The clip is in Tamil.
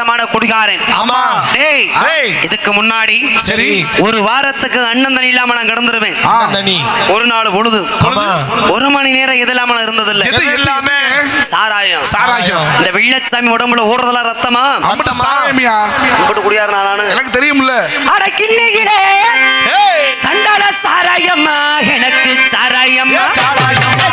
மோசமான குடிகாரன். டேய், இதுக்கு முன்னாடி சரி ஒரு வாரத்துக்கு அண்ணன் தண்ணி இல்லாம நான் கிடந்துருவேன். ஒரு நாள் பொழுது ஒரு மணி நேரம் எது இல்லாம இருந்ததில்லை. எல்லாமே சாராயம். இந்த வெள்ளச்சாமி உடம்புல ஓடுறதுல ரத்தமா குடியாரு நானு எனக்கு தெரியும்ல. அட கிண்ணிகளே சண்டால சாராயம்மா எனக்கு சாராயம்மா சாராயம்மா